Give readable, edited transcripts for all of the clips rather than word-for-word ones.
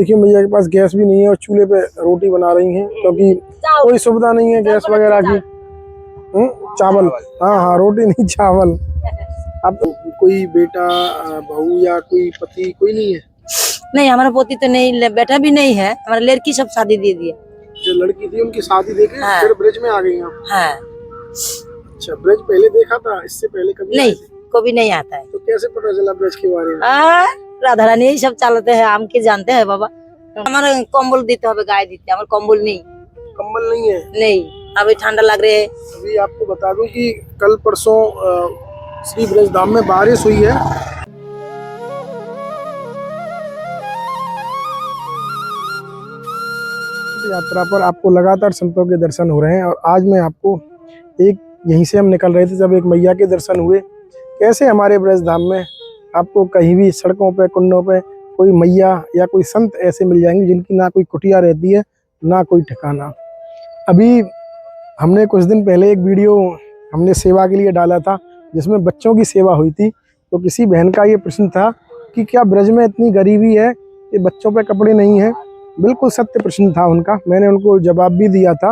देखिए मैया के पास गैस भी नहीं है और चूल्हे पे रोटी बना रही हैं क्योंकि कोई सुविधा नहीं है गैस वगैरह की। चावल, हाँ हाँ, रोटी नहीं चावल। अब कोई बेटा बहू या कोई पति कोई नहीं है? नहीं, हमारा पोती तो नहीं, बेटा भी नहीं है, हमारा लड़की सब शादी दे दिए। जो लड़की थी उनकी शादी देके हाँ। फिर ब्रिज में आ गई आप? हाँ। अच्छा, ब्रिज पहले देखा था, इससे पहले कभी नहीं, कभी नहीं आता है। तो कैसे पता चला ब्रिज के बारे में? राधा रानी यही सब चलते हैं, हम के जानते हैं बाबा। हमारे कंबल देते हैं, गाय देते हैं, हमारे कंबल नहीं। कंबल नहीं है? नहीं, अभी ठंडा लग रही है। अभी आपको बता दूं कि कल परसों श्री ब्रज धाम में बारिश हुई है। यात्रा पर आपको लगातार संतों के दर्शन हो रहे हैं और आज मैं आपको एक, यहीं से हम निकल रहे थे जब एक मैया के दर्शन हुए। कैसे हमारे ब्रज धाम में आपको कहीं भी सड़कों पे कुंडों पे कोई मैया या कोई संत ऐसे मिल जाएंगे जिनकी ना कोई कुटिया रहती है ना कोई ठिकाना। अभी हमने कुछ दिन पहले एक वीडियो हमने सेवा के लिए डाला था जिसमें बच्चों की सेवा हुई थी। तो किसी बहन का ये प्रश्न था कि क्या ब्रज में इतनी गरीबी है कि बच्चों पे कपड़े नहीं हैं। बिल्कुल सत्य प्रश्न था उनका, मैंने उनको जवाब भी दिया था।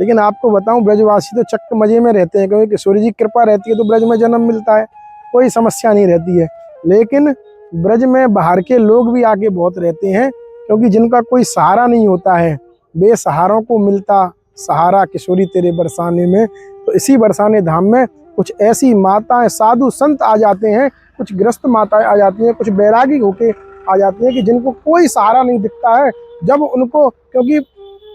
लेकिन आपको बताऊं, ब्रजवासी तो चक्क मजे में रहते हैं क्योंकि किशोरी जी कृपा रहती है तो ब्रज में जन्म मिलता है, कोई समस्या नहीं रहती है। लेकिन ब्रज में बाहर के लोग भी आके बहुत रहते हैं क्योंकि जिनका कोई सहारा नहीं होता है, बेसहारों को मिलता सहारा किशोरी तेरे बरसाने में। तो इसी बरसाने धाम में कुछ ऐसी माताएं साधु संत आ जाते हैं, कुछ ग्रस्त माताएं आ जाती हैं, कुछ बैरागी होके आ जाती हैं कि जिनको कोई सहारा नहीं दिखता है। जब उनको, क्योंकि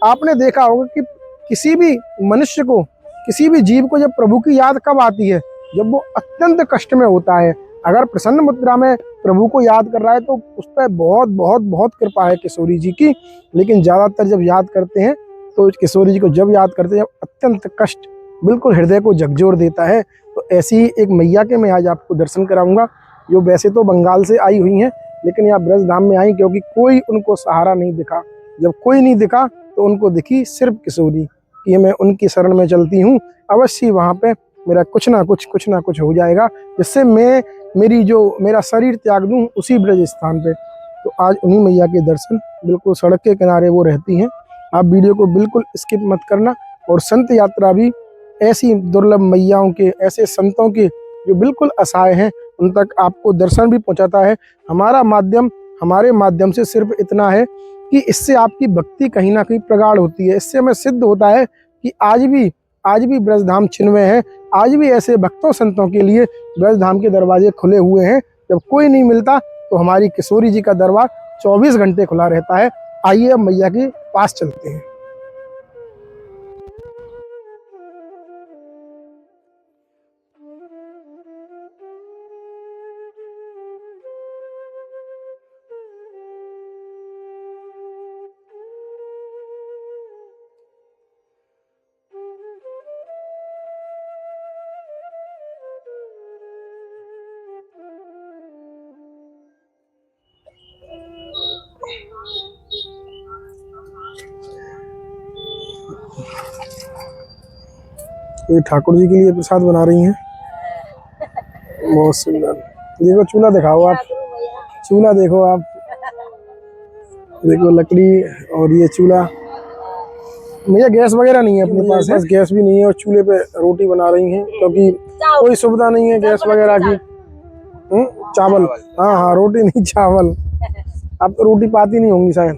आपने देखा होगा कि किसी भी मनुष्य को, किसी भी जीव को जब प्रभु की याद कब आती है, जब वो अत्यंत कष्ट में होता है। अगर प्रसन्न मुद्रा में प्रभु को याद कर रहा है तो उस पर बहुत बहुत बहुत कृपा है किशोरी जी की। लेकिन ज़्यादातर जब याद करते हैं तो किशोरी जी को जब याद करते हैं जब अत्यंत कष्ट बिल्कुल हृदय को झकझोर देता है। तो ऐसी ही एक मैया के मैं आज आपको दर्शन कराऊंगा जो वैसे तो बंगाल से आई हुई हैं लेकिन यहाँ ब्रज धाम में आई क्योंकि कोई उनको सहारा नहीं दिखा। जब कोई नहीं दिखा तो उनको दिखी सिर्फ किशोरी कि मैं उनकी शरण में चलती हूँ, अवश्य वहाँ पे मेरा कुछ ना कुछ हो जाएगा जिससे मैं मेरा शरीर त्याग दूँ उसी ब्रज स्थान पे। तो आज उन्हीं मैया के दर्शन, बिल्कुल सड़क के किनारे वो रहती हैं। आप वीडियो को बिल्कुल स्किप मत करना। और संत यात्रा भी ऐसी दुर्लभ मैयाओं के, ऐसे संतों के जो बिल्कुल असहाय हैं उन तक आपको दर्शन भी पहुंचाता है। हमारे माध्यम से सिर्फ इतना है कि इससे आपकी भक्ति कहीं ना कहीं प्रगाढ़ होती है। इससे हमें सिद्ध होता है कि आज भी ब्रजधाम चिन्मय है, आज भी ऐसे भक्तों संतों के लिए ब्रजधाम के दरवाजे खुले हुए हैं। जब कोई नहीं मिलता तो हमारी किशोरी जी का दरबार 24 घंटे खुला रहता है। आइए अब मैया के पास चलते हैं। ये ठाकुर जी के लिए प्रसाद बना रही हैं, बहुत सुंदर। देखो चूल्हा दिखाओ आप, चूल्हा देखो आप, देखो लकड़ी और ये चूल्हा। भैया गैस वगैरह नहीं है अपने पास, गैस भी नहीं है और चूल्हे पे रोटी बना रही हैं क्योंकि कोई सुविधा नहीं है गैस वगैरह की। चावल, हाँ हाँ, रोटी नहीं चावल। अब तो रोटी पाती नहीं होंगी शायद।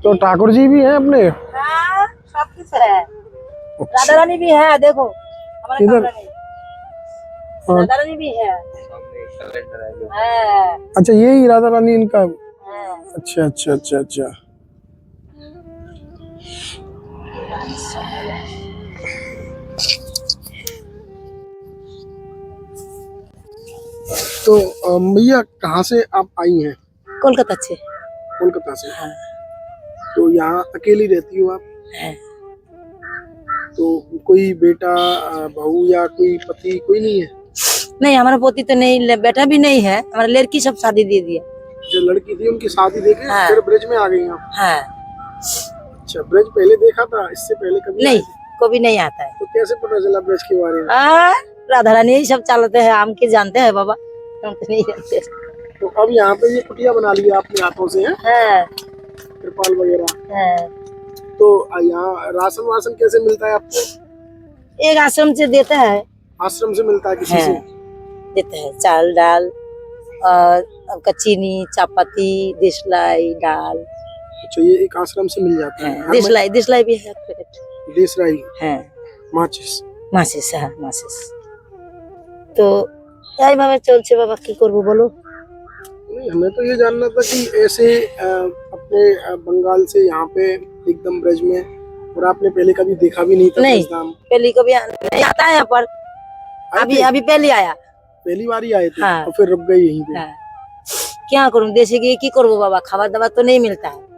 तो ठाकुर जी भी हैं अपने? हाँ, सब कुछ है। राधा रानी भी है, देखो इधर राधा रानी भी है। अच्छा, यही राधा रानी इनका? अच्छा अच्छा अच्छा अच्छा। तो मैया कहाँ से आप आई हैं? कोलकाता से। कोलकाता से? हाँ। तो यहाँ अकेली रहती हो आप? है। तो कोई बेटा बहू या कोई पति कोई नहीं है? नहीं, हमारा पोती तो नहीं, बेटा भी नहीं है, हमारा लड़की सब शादी दे दिए। जो लड़की थी उनकी शादी देके फिर ब्रज में आ गई आप? हाँ। अच्छा, ब्रज पहले देखा था, इससे पहले कभी नहीं, कभी नहीं आता है। तो कैसे पता चला ब्रज के बारे में? राधा रानी यही सब चलते हैं, हम के जानते हैं बाबा, हम तो नहीं जानते। तो अब यहाँ पे ये कुटिया बना लिया आपने हाथों से, है त्रिपाल वगैरह। है। तो यहाँ राशन वाशन कैसे मिलता है आपको? एक आश्रम से देता है। आश्रम से मिलता है किसी से? देता है चावल दाल और चीनी चापाती देशलाई दाल। अच्छा, ये एक आश्रम से मिल जाता है। देशलाई भी है पैकेट। देशराई है माचिस। माचिस, हाँ माचिस। तो यार बाबा चलছে बाबा की करबो बोलो। नहीं, हमें तो ये जानना था कि ऐसे अपने बंगाल से यहाँ पे एकदम ब्रज में, और आपने पहले कभी देखा भी नहीं था? नहीं, ब्रजधाम पहली कभी नहीं आता है यहाँ पर। अभी पहले आया, पहली बार ही आए थे। हाँ। और फिर रुक गए यहीं पे। हाँ। क्या करूँ, देश की की करबो बाबा, खावा दवा तो नहीं मिलता है।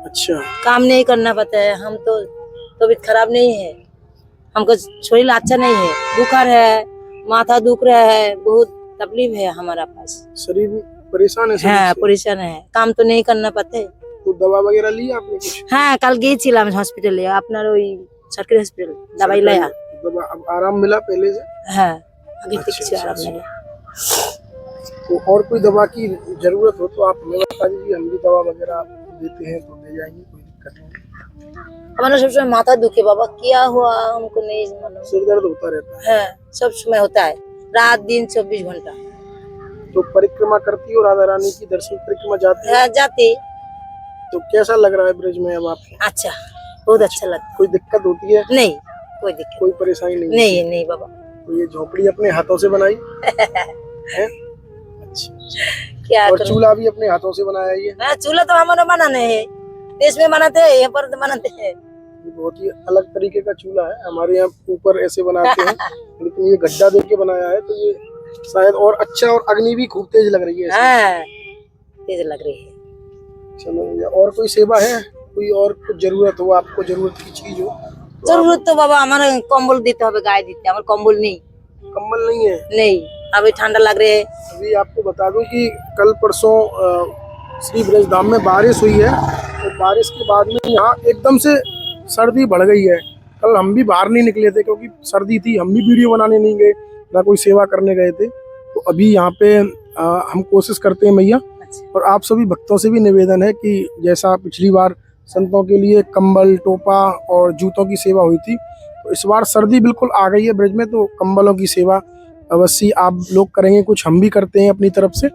अच्छा, काम नहीं करना पड़ता है। हम तो तबीयत खराब नहीं है, हमको शरीर अच्छा नहीं है, बुखार है, माथा दुख रहा है, बहुत तकलीफ है हमारा पास। शरीर परेशान है शरीर हाँ से? परेशान है, काम तो नहीं करना पड़ता है। तो दवा वगैरह ली आपने कुछ? हाँ कल গিয়েছিলাম हॉस्पिटल अपना सरकारी हॉस्पिटल, दवाई लाया। दवा अब आराम मिला पहले से? हाँ आगे अच्छा, कुछ आराम अच्छा। मिला। तो और कोई दवा की जरूरत हो तो आप हमें बता दीजिए, हम भी दवा वगैरह देते हैं तो दे जाएंगे, कोई दिक्कत नहीं। हमारा सब समय माथा दुखे बाबा, क्या हुआ हमको नहीं मालूम। सिर दर्द होता रहता है? हाँ सब समय होता है, रात दिन 24 घंटा। तो परिक्रमा करती हो राधा रानी की, दर्शन परिक्रमा जाती है? हाँ जाती। तो कैसा लग रहा है ब्रज में अब आपको? अच्छा, बहुत अच्छा लगता कोई दिक्कत होती है? है। नहीं कोई दिक्कत कोई परेशानी नहीं? नहीं, नहीं बाबा। तो ये झोपड़ी अपने हाथों से बनाई है? अच्छा। क्या और करूं? चूल्हा भी अपने हाथों से बनाया ये? हाँ, चूल्हा तो हमारा बनाने है, देश में बनाते हैं, यहाँ पर तो बनाते हैं। ये बहुत ही अलग तरीके का चूल्हा है। हमारे यहाँ ऊपर ऐसे बनाते हैं लेकिन ये गड्ढा देके बनाया है, तो ये शायद और अच्छा, और अग्नि भी खूब तेज लग रही है इसमें। हाँ तेज लग रही है। चलो भैया, और कोई सेवा है? कोई और कुछ जरूरत हो आपको, जरूरत की चीज हो? जरूरत तो बाबा हमारा कम्बल देते হবে, गाय देते हैं, हमारा कम्बल नहीं। कम्बल नहीं है? नहीं, अभी ठंडा लग रही है। अभी आपको बता दूं कि कल परसों श्री ब्रजधाम में बारिश हुई है, तो बारिश के बाद में यहाँ एकदम से सर्दी बढ़ गई है। कल हम भी बाहर नहीं निकले थे क्योंकि सर्दी थी, हम भी वीडियो बनाने नहीं गए, ना कोई सेवा करने गए थे। तो अभी यहाँ पे हम कोशिश करते हैं मैया, और आप सभी भक्तों से भी निवेदन है कि जैसा पिछली बार संतों के लिए कंबल, टोपा और जूतों की सेवा हुई थी, तो इस बार सर्दी बिल्कुल आ गई है ब्रज में, तो कंबलों की सेवा अवश्य आप लोग करेंगे, कुछ हम भी करते हैं अपनी तरफ से।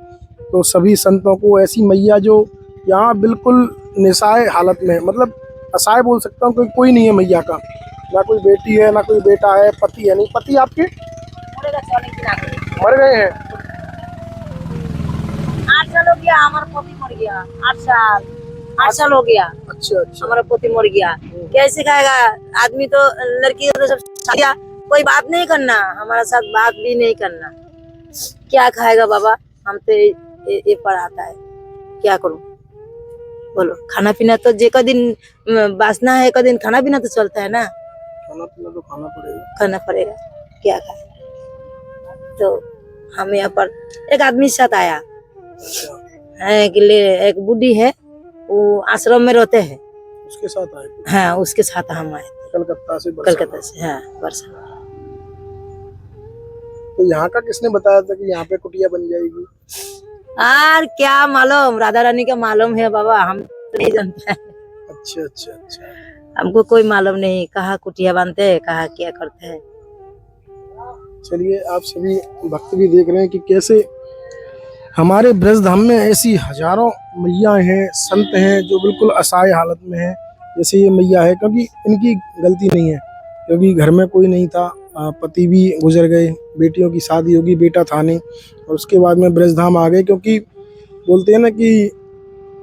तो सभी संतों को ऐसी मैया जो यहाँ बिल्कुल निसहाय हालत में, मतलब असहाय बोल सकता हूँ, कोई नहीं है मैया का, ना कोई बेटी है, ना कोई बेटा है, पति है नहीं। पति आपके मर गए हैं? 8 साल हो गया, हमारा पोती मर गया। 8 साल हो गया, अच्छा अच्छा। हमारा पोती मर गया। कैसे खाएगा आदमी? तो लड़की तो सब शादियां, कोई बात नहीं करना, हमारा साथ बात भी नहीं करना, क्या खाएगा बाबा? हम तो ये पढ़ाता है, क्या करूं बोलो? खाना पीना तो जे का दिन बासना है, का दिन खाना पीना तो चलता है ना, खाना पीना तो खाना पड़ेगा, क्या खाए? तो हम यहाँ पर एक आदमी साथ आया है कि एक बूढ़ी है, वो आश्रम में रहते हैं, उसके साथ आए थे? हाँ उसके साथ हम आए थे, कलकत्ता से? कलकत्ता से। हाँ वर्षा। तो यहाँ का किसने बताया था कि यहाँ पे कुटिया बन जाएगी? यार क्या मालूम, राधा रानी का मालूम है बाबा, हम तो नहीं जानते हैं। अच्छा अच्छा अच्छा। हमको कोई मालूम नहीं, कहाँ कुटिया बांधते हैं, कहाँ क्या करते हैं। चलिए, आप सभी भक्त भी देख रहे हैं कि कैसे हमारे ब्रजधाम में ऐसी हजारों मैया हैं, संत हैं जो बिल्कुल असहाय हालत में हैं, जैसे ये मैया है। क्योंकि इनकी गलती नहीं है, क्योंकि घर में कोई नहीं था, पति भी गुजर गए, बेटियों की शादी होगी, बेटा था नहीं, और उसके बाद में ब्रजधाम आ गए। क्योंकि बोलते हैं ना कि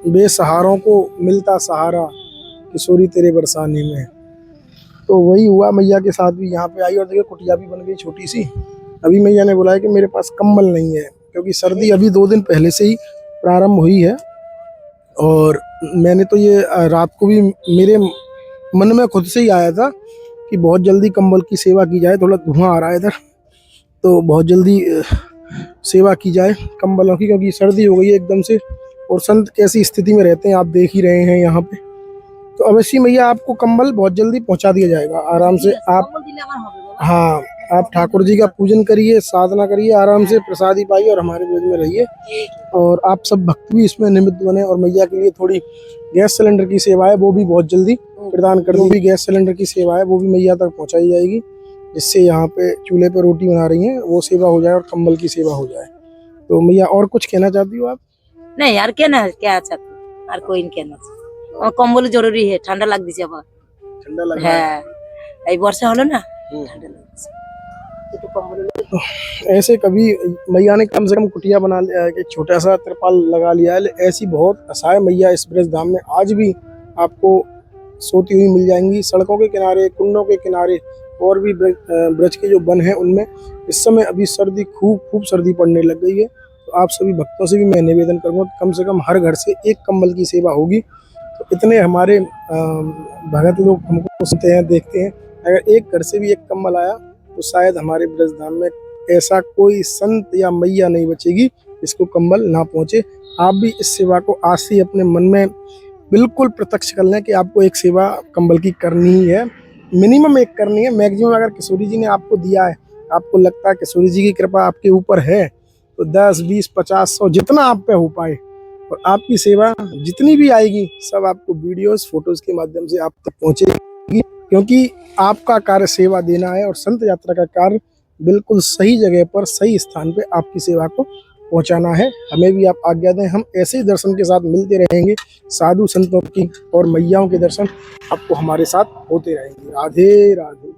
बेसहारों को मिलता सहारा, किशोरी तेरे बरसाने में, तो वही हुआ मैया के साथ भी। यहाँ पे आई और देखिए कुटिया भी बन गई छोटी सी। अभी मैया ने बुलाया कि मेरे पास कंबल नहीं है, क्योंकि सर्दी अभी 2 दिन पहले से ही प्रारंभ हुई है। और मैंने तो ये रात को भी मेरे मन में खुद से ही आया था कि बहुत जल्दी कंबल की सेवा की जाए, थोड़ा धुआं आ रहा है इधर, तो बहुत जल्दी सेवा की जाए कंबलों की, क्योंकि सर्दी हो गई है एकदम से। और संत कैसी स्थिति में रहते हैं आप देख ही रहे हैं यहाँ पे। तो अवश्य मैया आपको कंबल बहुत जल्दी पहुँचा दिया जाएगा, आराम से आप, हाँ आप ठाकुर जी का पूजन करिए, साधना करिए, आराम से प्रसादी पाइए और हमारे ब्रज में रहिए। और आप सब भक्त भी इसमें निमित्त बने और मैया के लिए थोड़ी गैस सिलेंडर की सेवा है वो भी बहुत जल्दी प्रदान कर दी। गैस सिलेंडर की सेवा है वो भी मैया तक पहुंचाई जाएगी, जिससे यहाँ पे चूल्हे पे रोटी बना रही हैं वो सेवा हो जाए और कंबल की सेवा हो जाए। तो मैया और कुछ कहना चाहती हो आप? नहीं यार क्या चाहती और कोई नहीं कहना चाहिए। और कम्बल जरूरी है, ठंडा लग दीजिए अब। ठंडा लग रहा है। হ্যাঁ এই বর্ষা হলো না, ঠান্ডা লাগছে একটু কম্বল ऐसे कभी मैया ने कम से कम कुटिया बना लिया, एक छोटा सा तिरपाल लगा लिया है। ऐसी बहुत असहाय मैया इस ब्रज धाम में आज भी आपको सोती हुई मिल जाएंगी। सड़कों के किनारे, कुंडों के किनारे और भी ब्रज के जो वन हैं उनमें इस समय अभी सर्दी खूब सर्दी पड़ने लग गई है। तो आप सभी भक्तों से भी मैं निवेदन करूँगा कम से कम हर घर से एक कंबल की सेवा होगी। तो इतने हमारे भगत लोग हमको सुनते हैं, देखते हैं, अगर एक घर से भी एक कंबल आया तो शायद हमारे ब्रज धाम में ऐसा कोई संत या मैया नहीं बचेगी जिसको कंबल ना पहुंचे। आप भी इस सेवा को आज से अपने मन में बिल्कुल प्रत्यक्ष कर लें कि आपको एक सेवा कंबल की करनी ही है, मिनिमम एक करनी है। मैक्सिमम अगर किशोरी जी ने आपको दिया है, आपको लगता है किशोरी जी की कृपा आपके ऊपर है, तो 10, 20, 50, 100 जितना आप पे हो पाए और आपकी सेवा जितनी भी आएगी सब आपको वीडियोस, फोटोज के माध्यम से आप तक पहुंचेगी। क्योंकि आपका कार्य सेवा देना है और संत यात्रा का कार्य बिल्कुल सही जगह पर, सही स्थान पे आपकी सेवा को पहुंचाना है। हमें भी आप आज्ञा दें, हम ऐसे ही दर्शन के साथ मिलते रहेंगे। साधु संतों की और मैयाओं के दर्शन आपको हमारे साथ होते रहेंगे। राधे राधे।